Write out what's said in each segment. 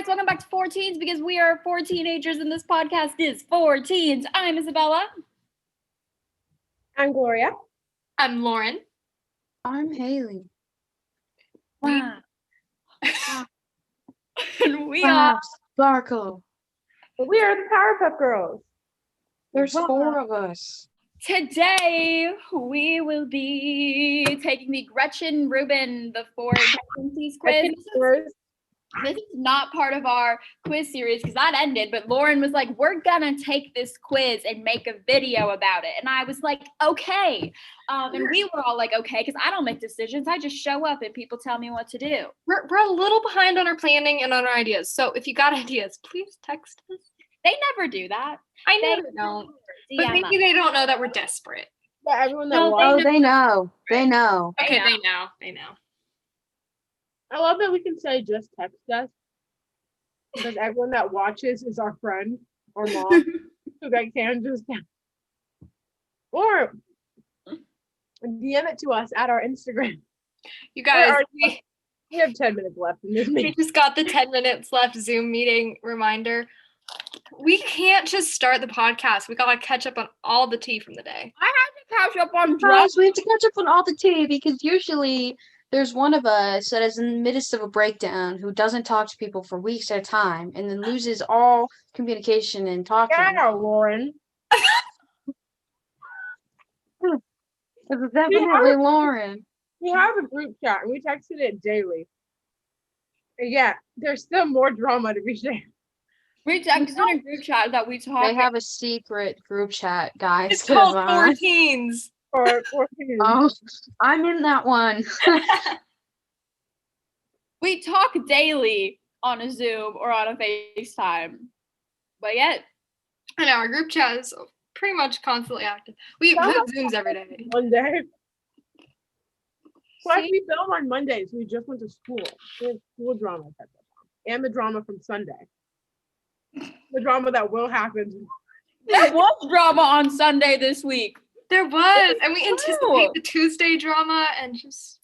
guys, welcome back to Four Teens, because we are four teenagers and this podcast is Four Teens. I'm Isabella. I'm Gloria. I'm Lauren. I'm Haley. Wow. And we Wow, are Sparkle. We are the Powerpuff Girls. There's Wow. 4 of us. Today we will be taking the Gretchen Rubin the Four Tendencies quiz. This is not part of our quiz series because that ended, but Lauren was like, we're gonna take this quiz and make a video about it. And I was like, okay. And we were all like, okay, because I don't make decisions. I just show up and people tell me what to do. We're a little behind on our planning and on our ideas. So if you got ideas, please text us. They never do that. I know they don't. But maybe they don't know that we're desperate. Yeah, everyone that No, watches. They know. They know. Okay, know. they know. I love that we can say just text us. Because everyone that watches is our friend or mom. So they can just or DM it to us at our Instagram. You guys, We have 10 minutes left in this we meeting. just got the 10 minutes left Zoom meeting reminder. We can't just start the podcast. We gotta catch up on all the tea from the day. I had to catch up on drama. Guys, we have to catch up on all the tea because usually there's one of us that is in the midst of a breakdown who doesn't talk to people for weeks at a time and then loses all communication and talking. Yeah, Lauren. It's definitely Lauren. We have a group chat and we texted it daily. And yeah, there's still more drama to be shared. We texted in a group chat that we talked. They have a secret group chat, guys. It's called 'cause, Four Teens. Or Oh, I'm in that one. We talk daily on a Zoom or on a FaceTime. But yet, I know our group chat is pretty much constantly active. We have Zooms every day. one day. Plus, we film on Mondays. We just went to school. We have school drama to catch up on. And the drama from Sunday. The drama that will happen. there was drama on Sunday this week. There was, and we true. anticipate the Tuesday drama and just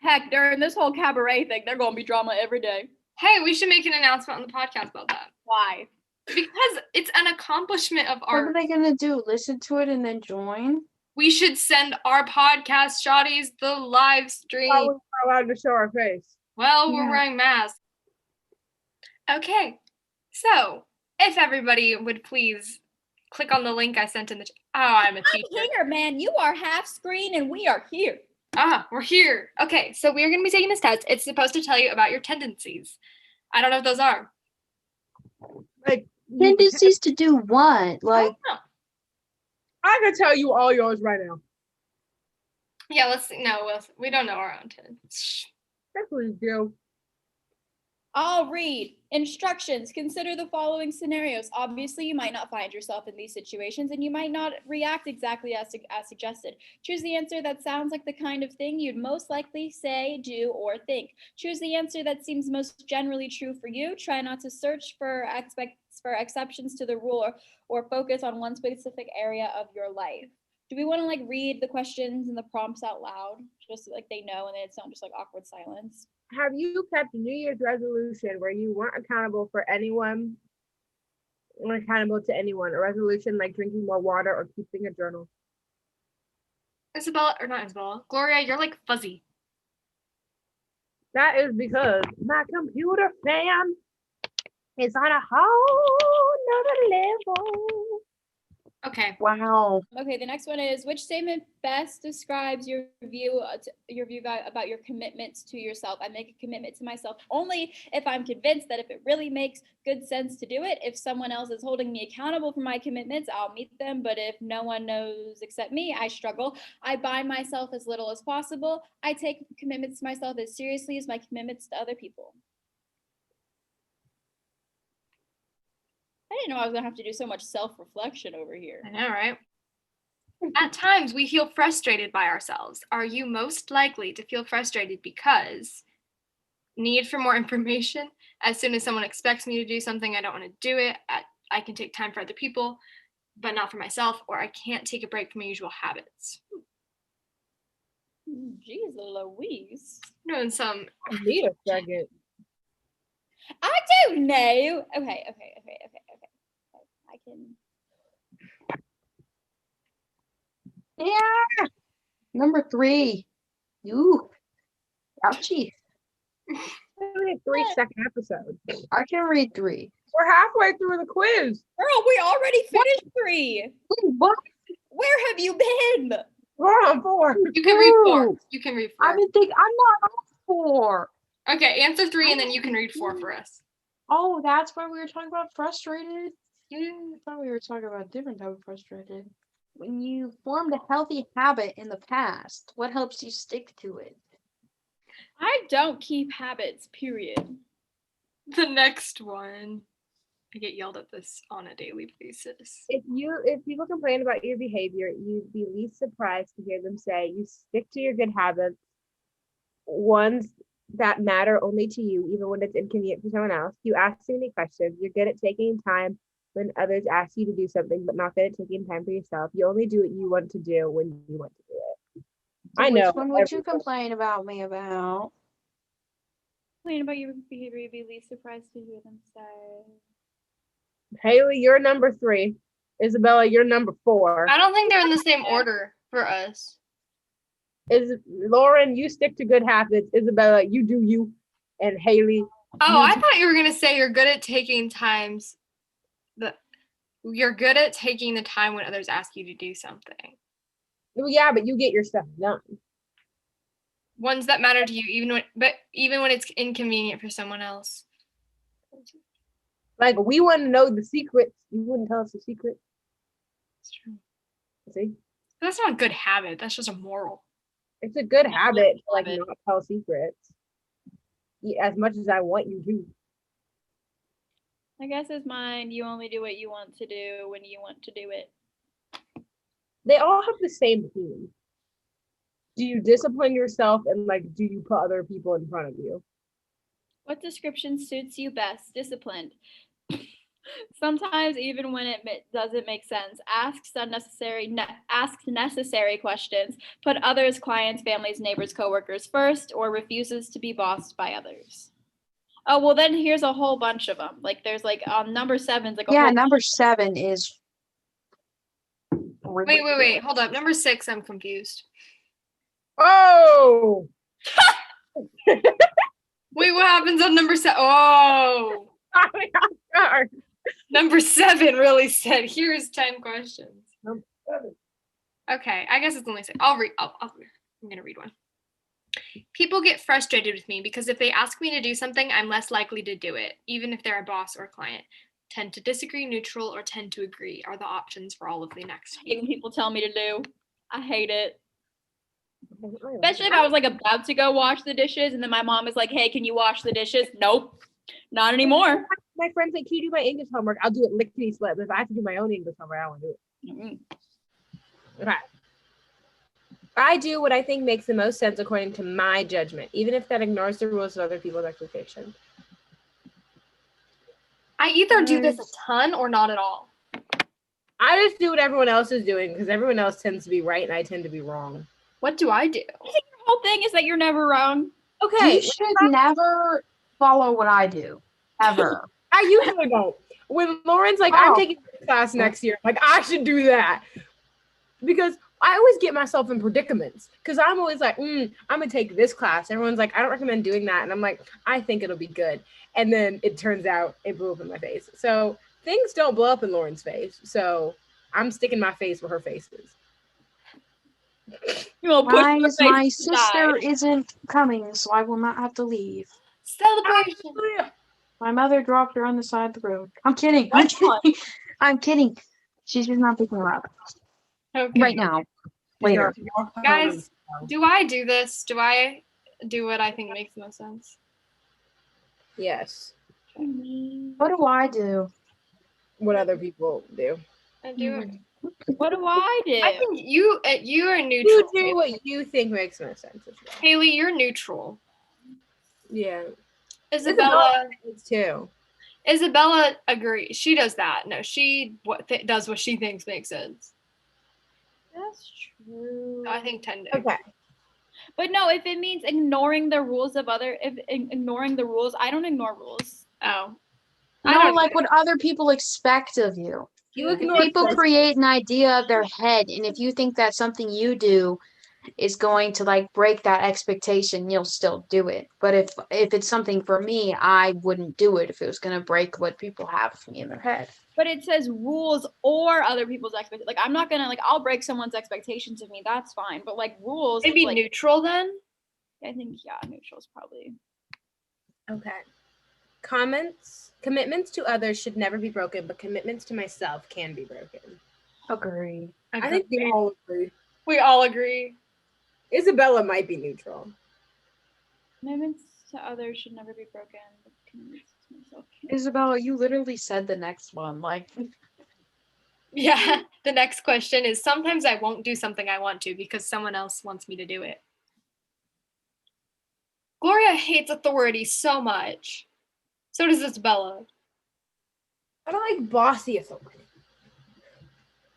Heck, during this whole cabaret thing, they're going to be drama every day. hey, we should make an announcement on the podcast about that. Why? Because it's an accomplishment of What our are they gonna do? Listen to it and then join? we should send our podcast shotties the live stream. How we're not allowed to show our face. Well, we're Yeah. wearing masks. Okay, so if everybody would please click on the link I sent in the I'm a teacher. Here, man, you are half screen and we are here. We're here. Okay, so we're going to be taking this test. It's supposed to tell you about your tendencies. I don't know what those are. Like, Tendencies to do what? Like, Oh. I can tell you all yours right now. Yeah, we don't know our own tendencies. That's what you do. I'll read. Instructions. Consider the following scenarios. Obviously, you might not find yourself in these situations and you might not react exactly as suggested. Choose the answer that sounds like the kind of thing you'd most likely say, do, or think. Choose the answer that seems most generally true for you. Try not to search for exceptions to the rule or focus on one specific area of your life. Do we want to read the questions and the prompts out loud? Just so they know and it's not just awkward silence. Have you kept a New Year's resolution where you weren't accountable for anyone, or accountable to anyone? A resolution like drinking more water or keeping a journal? Gloria, you're fuzzy. That is because my computer fan is on a whole nother level. Okay. wow. Okay, the next one is, which statement best describes your view about your commitments to yourself? I make a commitment to myself only if I'm convinced that if it really makes good sense to do it. If someone else is holding me accountable for my commitments, I'll meet them. But if no one knows except me, I struggle. I bind myself as little as possible. I take commitments to myself as seriously as my commitments to other people. I didn't know I was gonna have to do so much self-reflection over here. I know, right? At times, we feel frustrated by ourselves. Are you most likely to feel frustrated because need for more information? As soon as someone expects me to do something, I don't want to do it. I can take time for other people, but not for myself, or I can't take a break from my usual habits. Jeez Louise. Doing some I need a second. I don't know. Okay. I can. Yeah. Number 3. Ooh. Ouchie. Only a 3-second episode. I can read 3. We're halfway through the quiz. Girl, we already finished 3. Wait, what? Where have you been? We're on 4. You can read 4. Ooh. You can read I 4. would think I'm not on 4. Okay, answer 3 and then you can read 4 for us. Oh, that's why we were talking about frustrated. Yeah. I thought we were talking about a different type of frustrated. When you formed a healthy habit in the past, what helps you stick to it? I don't keep habits, period. The next one. I get yelled at this on a daily basis. If people complain about your behavior, you'd be least surprised to hear them say you stick to your good habits, ones that matter only to you, even when it's inconvenient for someone else. You ask too many questions. You're good at taking time when others ask you to do something, but not good at taking time for yourself. You only do what you want to do when you want to do it. I know. Which one would you everyone- complain about me about? Complain about your behavior, you'd be least surprised to hear them say. Haley, you're number 3. Isabella, you're number 4. I don't think they're in the same order for us. Lauren, you stick to good habits. Isabella, you do you. And Haley, Oh, I thought you were gonna say you're good at taking times. You're good at taking the time when others ask you to do something. well, yeah, but you get your stuff done. Ones that matter to you, even when it's inconvenient for someone else. Like, we want to know the secrets. You wouldn't tell us the secret. It's true. See? That's not a good habit. That's just a moral. It's a good Yeah, habit to like habit. not tell secrets. As much as I want you to. I guess it's mine. You only do what you want to do when you want to do it. They all have the same theme. Do you discipline yourself and like do you put other people in front of you? What description suits you best? Disciplined. Sometimes, even when it doesn't make sense, asks necessary questions, put others, clients, families, neighbors, coworkers first, or refuses to be bossed by others. Oh, well, then here's a whole bunch of them. Like, there's like number 7's like a Yeah, whole number 7 is. Wait. Hold up. Number 6, I'm confused. Oh, Wait, what happens on number 7? Oh, number 7 really said, here's 10 questions. Okay, I guess it's only 6. I'm going to read one. People get frustrated with me because if they ask me to do something, I'm less likely to do it, even if they're a boss or client. Tend to disagree, neutral, or tend to agree are the options for all of the next. I hate when people tell me to do. I hate it. Especially if I was like about to go wash the dishes and then my mom is like, hey, can you wash the dishes? Nope, not anymore. My friends like, can you do my English homework? I'll do it lickety split. But if I have to do my own English homework, I don't want to do it. Mm-mm. Okay. I do what I think makes the most sense according to my judgment, even if that ignores the rules of other people's expectations. I either do this a ton or not at all. I just do what everyone else is doing because everyone else tends to be right and I tend to be wrong. What do I do? The whole thing is that you're never wrong. Okay. You should never follow what I do, ever. I usually don't. When Lauren's like, I'm Oh. taking this class next year, like I should do that. Because I always get myself in predicaments. Because I'm always like, I'm gonna take this class. Everyone's like, I don't recommend doing that. And I'm like, I think it'll be good. And then it turns out it blew up in my face. So things don't blow up in Lauren's face. So I'm sticking my face where her face is. You will push My, the face my aside. sister isn't coming, so I will not have to leave. Celebration. My mother dropped her on the side of the road. I'm kidding. I'm Which one? kidding. I'm kidding. She's just not picking her up Okay. right now. Later. Guys, do I do this? Do I do what I think makes the most sense? Yes. What do I do? What other people do. I do it. What do I do? I think you are neutral. You do what you think makes most sense as well. Haley, you're neutral. Yeah. Isabella It's too. Isabella agrees. She does that. No, she does what she thinks makes sense. That's true. I think 10 do. Okay. But no, if it means ignoring the rules of ignoring the rules, I don't ignore rules. Oh. I No, don't like what other people expect of you. You If ignore people first- create an idea of their head, and if you think that something you do is going to like break that expectation, you'll still do it. But if it's something for me, I wouldn't do it if it was going to break what people have of me in their head. But it says rules or other people's expectations. Like I'm not gonna like I'll break someone's expectations of me. That's fine. But like rules, Maybe like, neutral then? I think neutral is probably. Okay. Commitments to others should never be broken, but commitments to myself can be broken. Agree. I think we all agree. we all agree. Isabella might be neutral. Commitments to others should never be broken. But commitments to myself can't. Isabella, you literally said the next one. Like, Yeah. The next question is sometimes I won't do something I want to because someone else wants me to do it. Gloria hates authority so much. So does Isabella. I don't like bossy authority.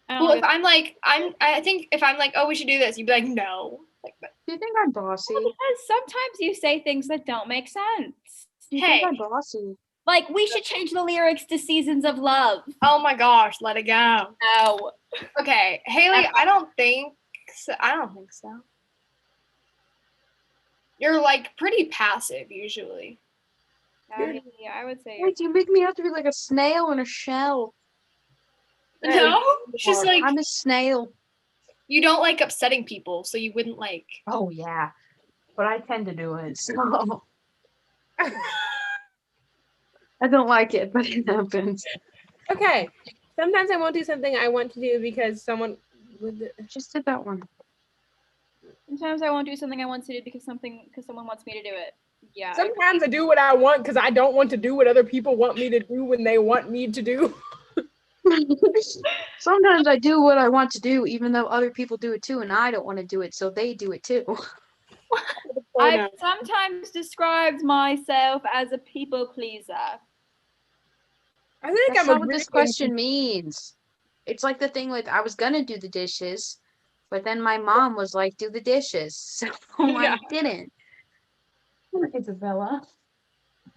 I don't Well, know. if I'm like, I think if I'm like, oh, we should do this, you'd be like, no. Like, do you think I'm bossy? Because sometimes you say things that don't make sense. Do you Hey. think I'm bossy? Like we should change the lyrics to Seasons of Love. oh my gosh, let it go. No. Okay, Haley, I don't think so. You're like pretty passive usually. Yeah, I would say. Wait, you make me have to be like a snail in a shell. No, she's like I'm a snail. you don't like upsetting people, so you wouldn't like. Oh yeah, but I tend to do it. So I don't like it, but it happens. Okay. Sometimes I won't do something I want to do because someone would. Just did that one. Sometimes I won't do something I want to do because someone wants me to do it. Yeah. Sometimes I do what I want because I don't want to do what other people want me to do when they want me to do. Sometimes I do what I want to do, even though other people do it too, and I don't want to do it, so they do it too. I've sometimes described myself as a people pleaser. I think That's I'm not what this agreeing. question means. It's like the thing with I was gonna do the dishes, but then my mom was like, "Do the dishes," so Yeah. I didn't. Isabella.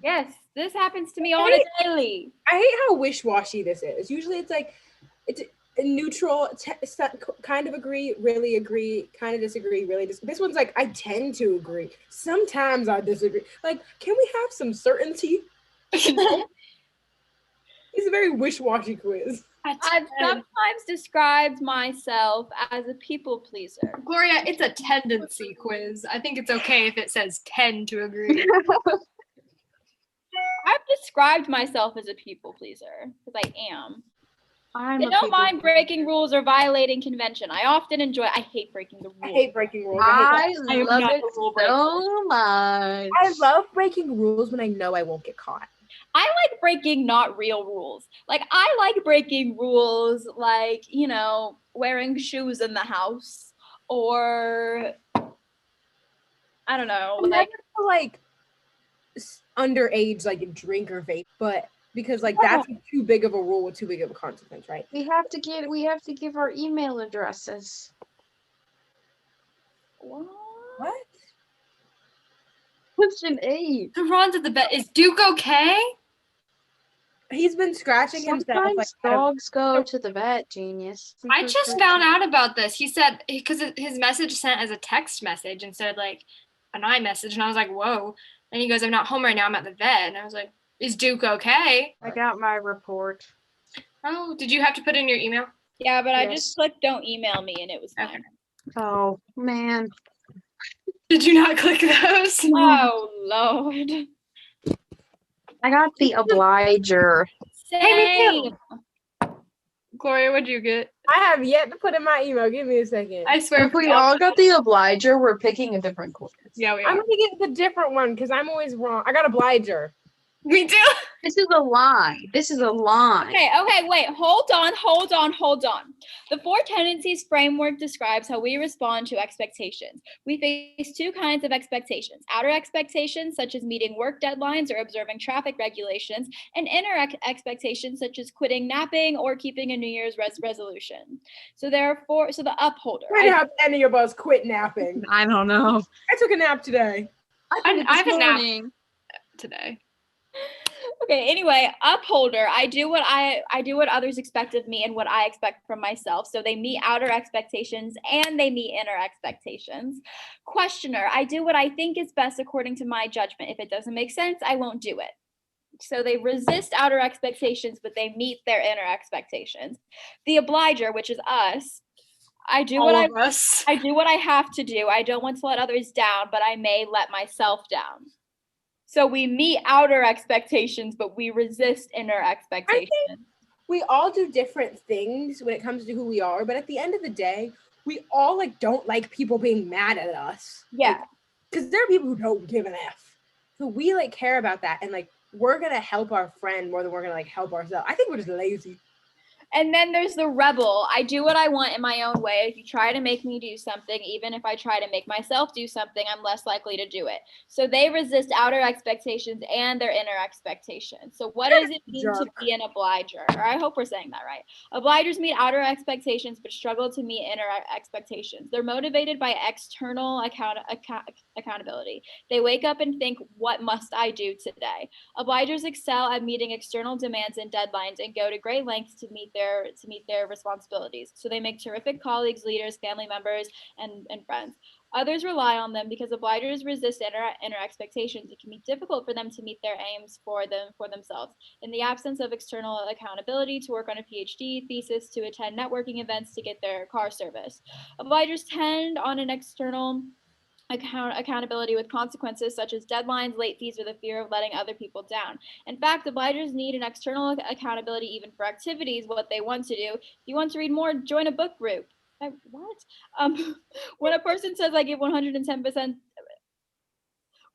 Yes, this happens to me on a daily. I hate how wish-washy this is. Usually it's like it's a neutral, kind of agree, really agree, kind of disagree, really disagree. This one's like I tend to agree. Sometimes I disagree. Like, can we have some certainty? It's a very wish-washy quiz. I've sometimes described myself as a people pleaser. Gloria, it's a tendency quiz. I think it's okay if it says tend to agree. I've described myself as a people pleaser because I am. I'm I a don't people mind breaking rules or violating convention. I often enjoy. I hate breaking the rules. I hate breaking rules. I I am love not it a rule breaker. so much. I love breaking rules when I know I won't get caught. I like breaking not real rules. Like I like breaking rules like, wearing shoes in the house or I don't know, Never like underage like drink or vape, but because like that's too big of a rule with too big of a consequence, right? We have to give our email addresses. what? Question 8. The Ron's at the vet. Is Duke okay? He's been scratching himself like Sometimes dogs go to the vet, genius. I just found out about this. He said because his message sent as a text message instead of like an iMessage, and I was like, "Whoa!" And he goes, "I'm not home right now. I'm at the vet." And I was like, "Is Duke okay?" I got my report. Oh, did you have to put in your email? Yeah, but I Yes. just clicked don't email me and it was Okay. fine. Oh man. Did you not click those? Oh Lord. I got the obliger. Hey, me Same. Gloria, what'd you get? I have yet to put in my email. Give me a second. I swear. If we all got the obliger, we're picking a different quiz. Yeah, we I'm are. gonna get the different one because I'm always wrong. I got obliger. Me too. This is a lie. This is a lie. Okay, wait, hold on. The Four Tendencies framework describes how we respond to expectations. We face two kinds of expectations: outer expectations, such as meeting work deadlines or observing traffic regulations, and inner expectations, such as quitting napping or keeping a New Year's resolution. So therefore, the upholder. When have any of us quit napping? I don't know. I took a nap today. I have a nap today. Okay, anyway, upholder. I do what others expect of me and what I expect from myself. So they meet outer expectations and they meet inner expectations. Questioner. I do what I think is best according to my judgment. If it doesn't make sense, I won't do it. So they resist outer expectations, but they meet their inner expectations. The obliger, which is us. I do what All of us. I do what I have to do. I don't want to let others down, but I may let myself down. So we meet outer expectations, but we resist inner expectations. We all do different things when it comes to who we are, but at the end of the day, we all like don't like people being mad at us. Yeah. Because there are people who don't give an F. So we like care about that, and like we're gonna help our friend more than we're gonna like help ourselves. I think we're just lazy. And then there's the rebel. I do what I want in my own way. If you try to make me do something, even if I try to make myself do something, I'm less likely to do it. So they resist outer expectations and their inner expectations. So what does it mean to be an obliger? Or I hope we're saying that right. Obligers meet outer expectations but struggle to meet inner expectations. They're motivated by external accountability. They wake up and think, what must I do today? Obligers excel at meeting external demands and deadlines and go to great lengths to meet their responsibilities. So they make terrific colleagues, leaders, family members, and friends. Others rely on them because obligers resist inner expectations. It can be difficult for them to meet their aims for themselves. In the absence of external accountability, to work on a PhD thesis, to attend networking events, to get their car serviced. Obligers tend on an external accountability with consequences such as deadlines, late fees, or the fear of letting other people down. In fact, obligers need an external accountability even for activities, what they want to do. If you want to read more, join a book group. What? When a person says I give 110%,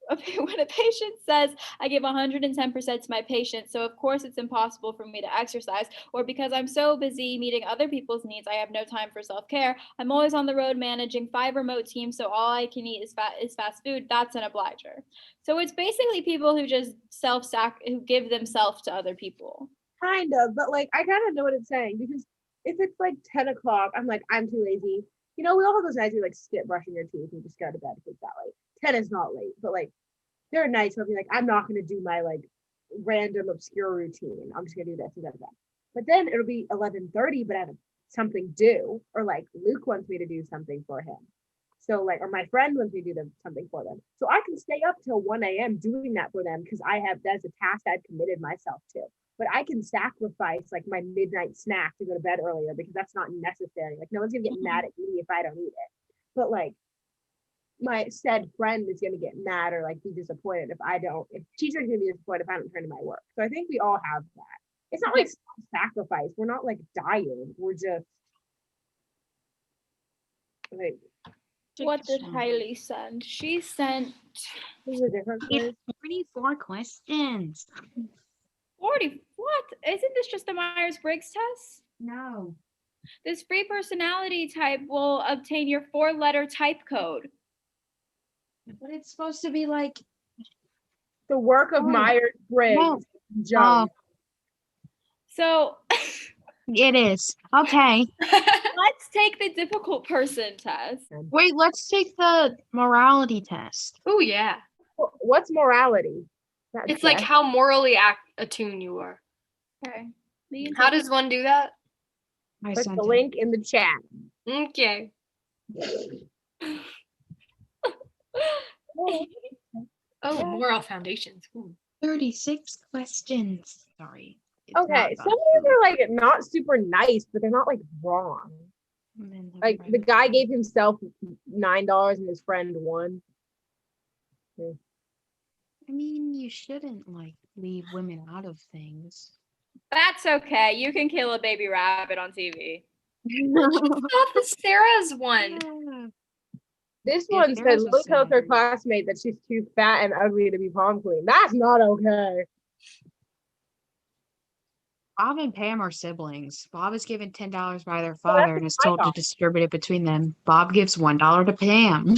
when a patient says I give 110% to my patient, so of course it's impossible for me to exercise, or because I'm so busy meeting other people's needs, I have no time for self-care. I'm always on the road managing 5 remote teams, so all I can eat is fast food. That's an obliger. So it's basically people who just who give themselves to other people. Kind of, but like I kind of know what it's saying, because if it's like 10 o'clock, I'm like, I'm too lazy. You know, we all have those nights where you like skip brushing your teeth and just go to bed if it's that late. 10 is not late, but like there are nights where I'll be like, I'm not gonna do my like random obscure routine. I'm just gonna do this and go to bed. But then it'll be 11:30, but I have something due, or like Luke wants me to do something for him. So like, or my friend wants me to do something for them. So I can stay up till 1 a.m. doing that for them because that's a task I've committed myself to. But I can sacrifice like my midnight snack to go to bed earlier because that's not necessary. Like no one's gonna get mad at me if I don't eat it. But like my said friend is gonna get mad or like be disappointed if teacher's gonna be disappointed if I don't turn in my work. So I think we all have that. It's not like sacrifice. We're not like dying. We're just like, What did Hailey send? She sent this is a different place. 24 questions. 40. What? Isn't this just the Myers-Briggs test? No. This free personality type will obtain your 4-letter type code. But it's supposed to be like The work of Myers-Briggs. No. Junk. So it is. Okay. let's take the difficult person test. Wait, let's take the morality test. Oh yeah. What's morality? That's It's like bad. how morally attuned you are. Okay. How does one do that? I Click sent the it. link in the chat. Okay. Oh, moral foundations. Ooh. 36 questions. Sorry. It's Okay, not some of these are like not super nice, but they're not like wrong. about- Like the guy gave himself $9 and his friend $1. I mean, you shouldn't like leave women out of things. That's okay. You can kill a baby rabbit on TV. Stop the Sarah's one. This Yeah, one Sarah's said a Lily tells her savage. classmate that she's too fat and ugly to be prom queen. That's not okay. Bob and Pam are siblings. Bob is given $10 by their that's father and is my told to fault. distribute it between them. Bob gives $1 to Pam.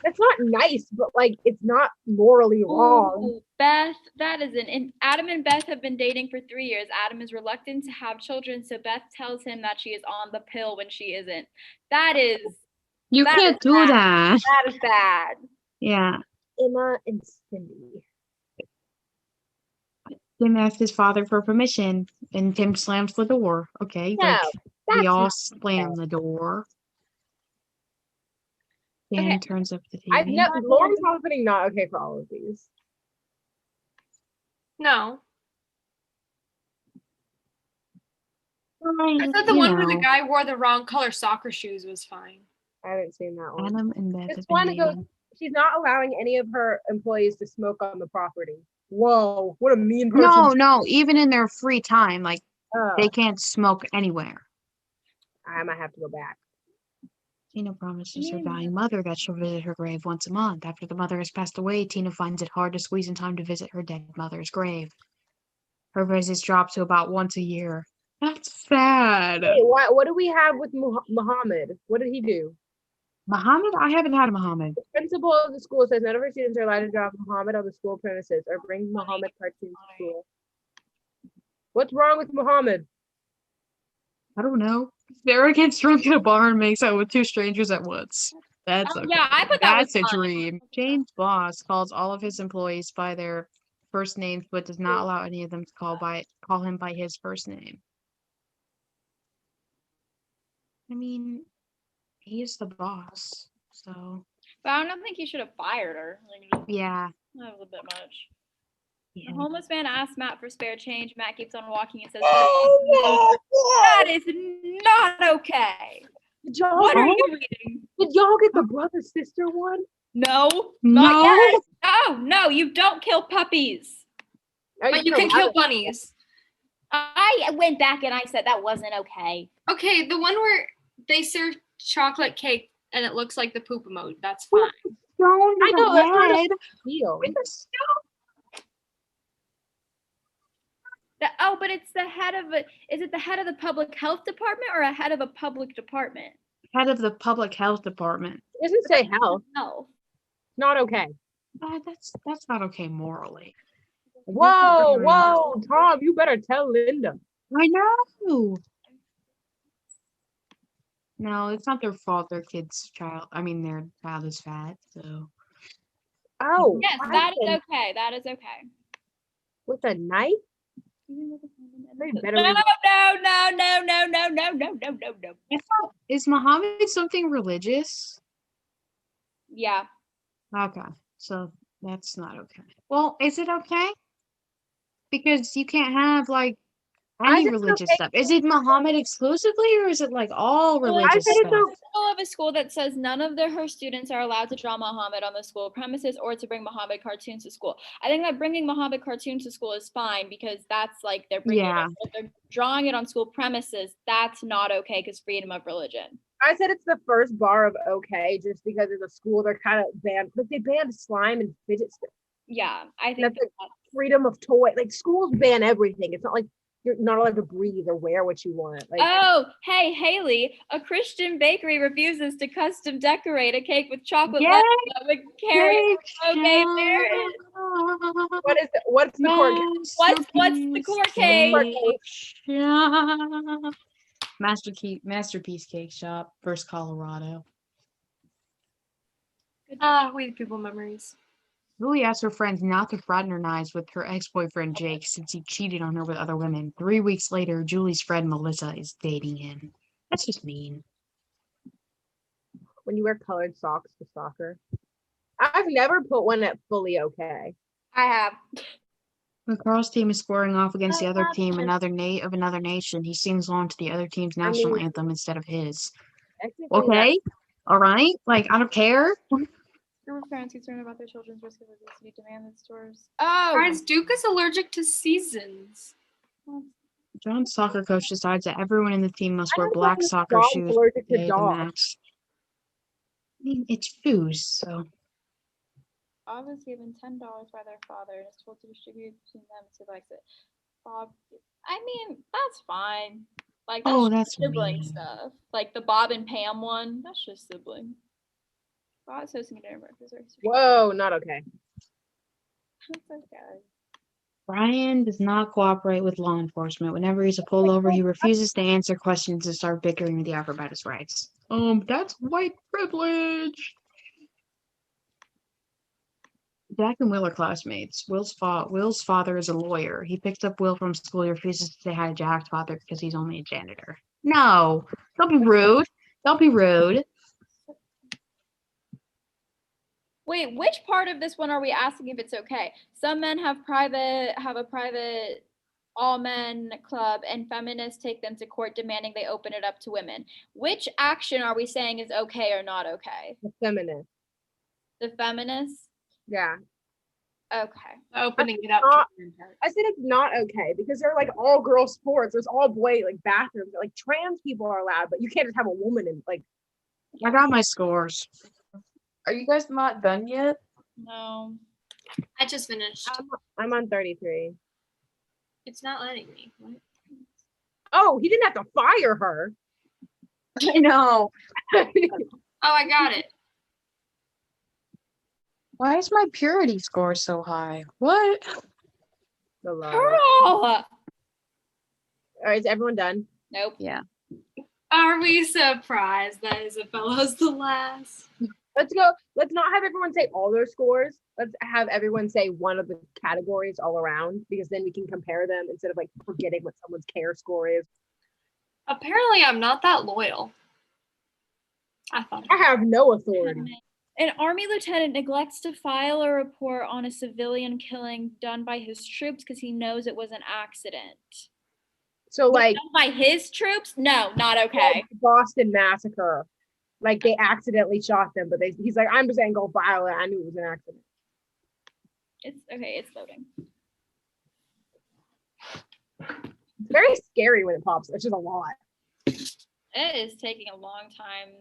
That's not nice, but like it's not morally wrong. Ooh, Beth, that is Adam and Beth have been dating for 3 years. Adam is reluctant to have children, so Beth tells him that she is on the pill when she isn't. That is You That can't is do bad. that. that is bad. Yeah. Emma and Cindy. Tim asked his father for permission, and Tim slams the door. Okay, No, like we that's all not slam the door. Dan Okay. turns up the I TV. know Lauren's probably not okay for all of these. No. I Fine, thought the you one where the know, guy wore the wrong color soccer shoes was fine. I haven't seen that one. Adam and Beth This have been one goes, dating. she's not allowing any of her employees to smoke on the property. Whoa, what a mean person. No, even in their free time, like Oh, they can't smoke anywhere. I might have to go back. Tina promises her Yeah. dying mother that she'll visit her grave once a month. After the mother has passed away, Tina finds it hard to squeeze in time to visit her dead mother's grave. Her visits drop to about once a year. That's sad. Wait, what do we have with Muhammad? What did he do? Muhammad? I haven't had a Muhammad. The principal of the school says none of her students are allowed to drop Muhammad on the school premises or bring Muhammad cartoons to school. What's wrong with Muhammad? I don't know. Sarah gets drunk at a bar and makes out with two strangers at once. That's Oh, okay. yeah, I thought that was That's a fun. dream. James' boss calls all of his employees by their first names, but does not allow any of them to call him by his first name. I mean, he is the boss, so But I don't think he should have fired her. Like, yeah. that was a bit much. Yeah. The homeless man asks Matt for spare change. Matt keeps on walking and says, "That is not okay. Did y'all, What are you reading?" did y'all get the brother sister one? No, No. not yet. No, you don't kill puppies. Oh, But you can kill bunnies. I went back and I said that wasn't okay. Okay, the one where they serve chocolate cake and it looks like the poop emoji. That's fine. I know, that's not a red. deal. But it's the head of a. Is it the head of the public health department or a head of a public department? Head of the public health department. It doesn't say health. No. Not okay. That's not okay morally. Whoa, Tom, you better tell Linda. I know. No, it's not their fault. Their child is fat. So Oh, Yes, I that is think okay. That is okay. with a knife? They better No, read- no. is Muhammad something religious? Yeah. Okay, so that's not okay. Well, is it okay? Because you can't have like I any think it's religious okay. stuff. Is it Muhammad exclusively, or is it like all Well, I religious said it's stuff? Principal of a school that says none of her students are allowed to draw Muhammad on the school premises or to bring Muhammad cartoons to school. I think that bringing Muhammad cartoons to school is fine because that's like they're bringing Yeah. it, if they're drawing it on school premises, that's not okay because freedom of religion. I said it's the first bar of okay, just because as a school they're kind of banned, but they banned slime and fidget spinners. Yeah, I think That's like that's freedom of toy. Like schools ban everything. It's not like you're not allowed to breathe or wear what you want. Like Oh, hey, Haley, a Christian bakery refuses to custom decorate a cake with chocolate Yay! letters that would carry Yay, okay there. what's the court case? What's the court case? Yeah. Masterpiece Cake Shop, First Colorado. We the people memories. Lily asked her friends not to fraternize with her ex-boyfriend Jake since he cheated on her with other women. 3 weeks later, Julie's friend Melissa is dating him. That's just mean. When you wear colored socks to soccer. I've never put one at fully okay. I have. When Carl's team is squaring off against the other team, of another nation, he sings along to the other team's national mean- anthem instead of his. Technically, Okay, all right. Like I don't care. There were parents concerned about their children's risk of obesity demand in stores. Oh, Guys, Duke is allergic to seasons. John's soccer coach decides that everyone in the team must I wear don't know black if soccer dogs shoes. allergic to Day of the dogs. match. I mean, it's shoes, so Bob was given $10 by their father and is told to distribute between them as he likes it. Bob, I mean, that's fine. Like that's Oh, just that's sibling mean. stuff. Like the Bob and Pam one, that's just sibling. Bob's hosting a dinner breakfast. Whoa, not okay. That's okay. Brian does not cooperate with law enforcement. Whenever he's pulled over, he refuses to answer questions and start bickering with the officer about his rights. That's white privilege. Jack and Will are classmates. Will's father is a lawyer. He picks up Will from school. He refuses to say hi to Jack's father because he's only a janitor. No, don't be rude. Don't be rude. Wait, which part of this one are we asking if it's okay? Some men have a private all men club, and feminists take them to court demanding they open it up to women. Which action are we saying is okay or not okay? The feminist. The feminists? Yeah. Okay. Opening it up. not- to women part. I said it's not okay because they're like all girl sports. There's all boy like bathrooms. Like trans people are allowed, but you can't just have a woman in like. I got my scores. Are you guys not done yet? No. I just finished. I'm on 33. It's not letting me. What? Oh, he didn't have to fire her. I know. Oh, I got it. Why is my purity score so high? What? The love. Girl! All right, is everyone done? Nope. Yeah. Are we surprised that Isabella's the last? Let's go. Let's not have everyone say all their scores. Let's have everyone say one of the categories all around because then we can compare them instead of like forgetting what someone's care score is. Apparently, I'm not that loyal. I thought. I have no authority. An army lieutenant neglects to file a report on a civilian killing done by his troops because he knows it was an accident. So like Done by his troops? No, not okay. Boston Massacre, like they accidentally shot them, but he's like, I'm just gonna go file it. I knew it was an accident. It's okay, it's loading. It's very scary when it pops. It's just a lot. It is taking a long time.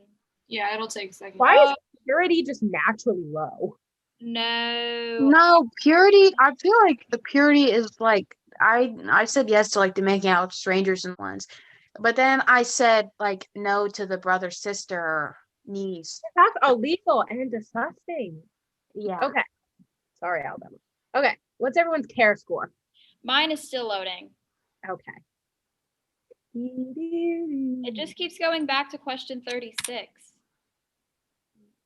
Yeah, it'll take a second. Why is Oh, purity just naturally low? no. No, purity. I feel like the purity is like I said yes to like the making out with strangers and ones, but then I said like no to the brother sister niece. That's illegal and disgusting. Yeah. Okay. Sorry, Alabama. Okay. What's everyone's care score? Mine is still loading. Okay. It just keeps going back to question 36.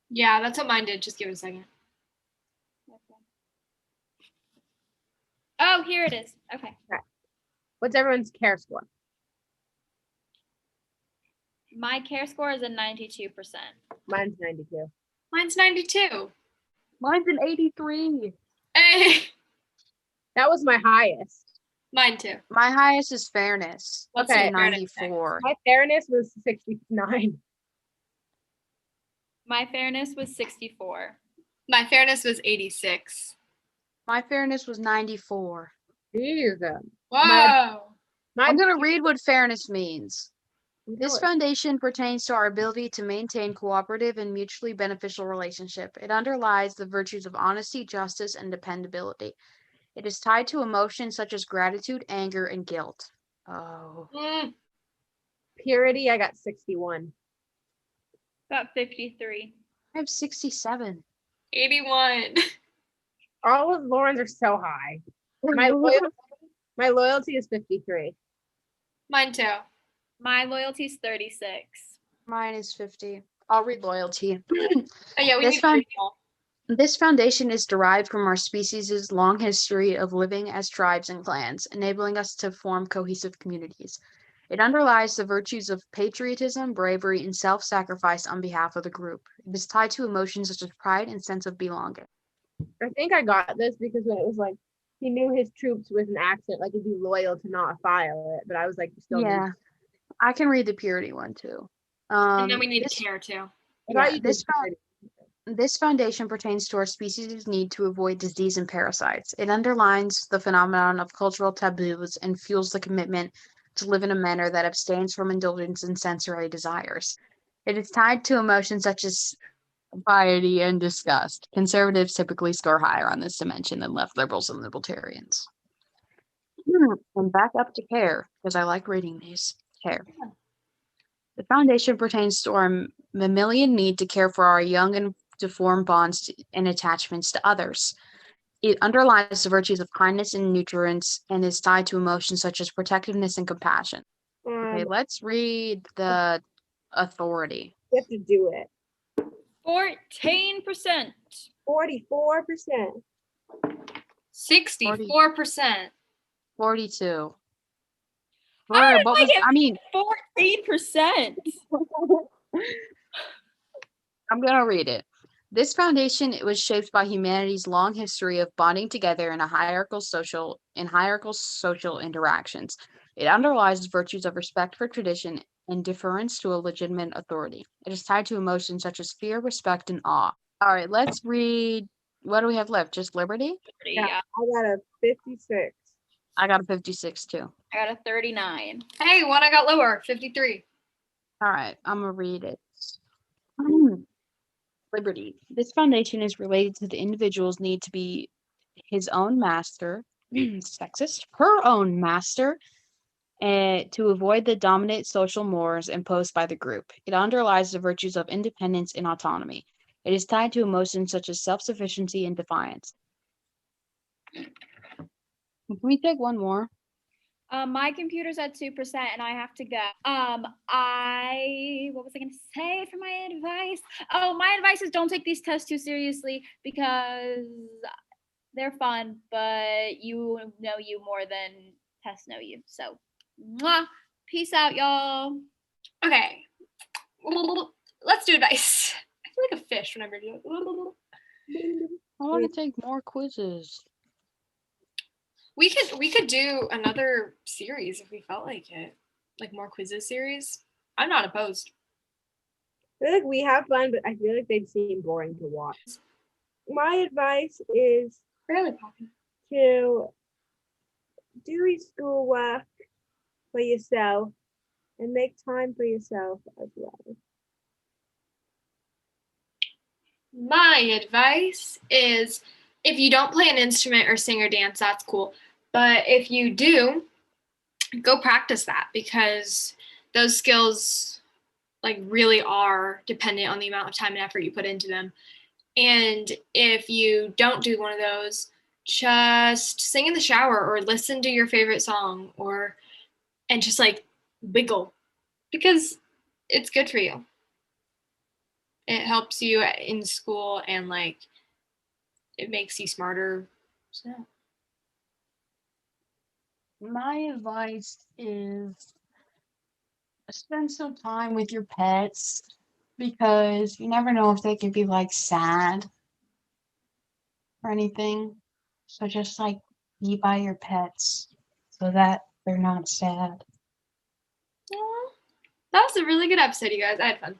Yeah, that's what mine did. Just give it a second. Oh, here it is. Okay. What's everyone's care score? My care score is a 92%. Mine's 92. Mine's 92. Mine's an 83. Hey, That was my highest. mine too. My highest is fairness. What's Okay. your fairness? 94. My fairness was 69. My fairness was 64. My fairness was 86. My fairness was 94. Jesus. Whoa. I'm going to read what fairness means. This This foundation pertains to our ability to maintain cooperative and mutually beneficial relationship. It underlies the virtues of honesty, justice, and dependability. It is tied to emotions such as gratitude, anger, and guilt. Oh. Mm, purity, I got 61. About 53. I have 67. 81. All of Lauren's are so high. My loyalty is 53. Mine too. My loyalty is 36. Mine is 50. I'll read loyalty. Oh yeah, we This need one- to all. This foundation is derived from our species' long history of living as tribes and clans, enabling us to form cohesive communities. It underlies the virtues of patriotism, bravery, and self-sacrifice on behalf of the group. It is tied to emotions such as pride and sense of belonging. I think I got this because when it was like he knew his troops with an accent, like he'd be loyal to not file it. But I was like, still. Yeah, I can read the purity one too. And then we need this, care too. I thought yeah, you did this purity. This foundation pertains to our species' need to avoid disease and parasites. It underlines the phenomenon of cultural taboos and fuels the commitment to live in a manner that abstains from indulgence in sensory desires. It is tied to emotions such as piety and disgust. Conservatives typically score higher on this dimension than left liberals and libertarians. And back up to care, because I like reading these. Care. The foundation pertains to our mammalian need to care for our young and to form bonds and attachments to others. It underlies the virtues of kindness and nurturance and is tied to emotions such as protectiveness and compassion. Okay, let's read the authority. You have to do it. 14%. 44%. 64%. 42. How did What I was, get I mean, 14%? I'm going to read it. This foundation it was shaped by humanity's long history of bonding together in hierarchical social interactions. It underlies the virtues of respect for tradition and deference to a legitimate authority. It is tied to emotions such as fear, respect, and awe. All right, let's read. What do we have left? Just liberty? Yeah, I got a 56. I got a 56 too. I got a 39. Hey, one I got lower, 53. All right, I'm going to read it. Liberty. This foundation is related to the individual's need to be his own master, sexist, her own master, and to avoid the dominant social mores imposed by the group. It underlies the virtues of independence and autonomy. It is tied to emotions such as self-sufficiency and defiance. Can we take one more? My computer's at 2% and I have to go. What was I gonna say for my advice? Oh, my advice is don't take these tests too seriously because they're fun, but you know you more than tests know you. So, mwah, peace out, y'all. Okay. Let's do advice. I feel like a fish whenever I do it. I want to take more quizzes. We could do another series if we felt like it. Like more quizzes series. I'm not opposed. I feel like we have fun, but I feel like they'd seem boring to watch. My advice is Fairly popular. to do your schoolwork for yourself and make time for yourself as well. My advice is if you don't play an instrument or sing or dance, that's cool. But if you do, go practice that because those skills like really are dependent on the amount of time and effort you put into them. And if you don't do one of those, just sing in the shower or listen to your favorite song and just like wiggle because it's good for you. It helps you in school and like it makes you smarter. So My advice is spend some time with your pets because you never know if they could be like sad or anything. So just like be by your pets so that they're not sad. Aw, that was a really good episode, you guys. I had fun.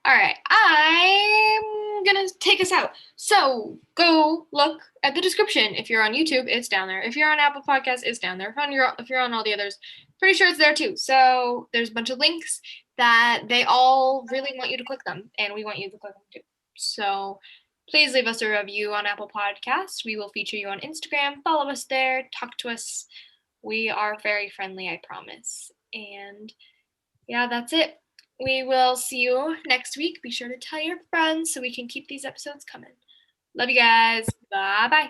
All right, I'm gonna take us out. So go look at the description. If you're on YouTube, it's down there. If you're on Apple Podcasts, it's down there. If you're on all the others, pretty sure it's there too. So there's a bunch of links that they all really want you to click them, and we want you to click them too. So please leave us a review on Apple Podcasts. We will feature you on Instagram. Follow us there. Talk to us. We are very friendly, I promise. And yeah, that's it. We will see you next week. Be sure to tell your friends so we can keep these episodes coming. Love you guys. Bye bye.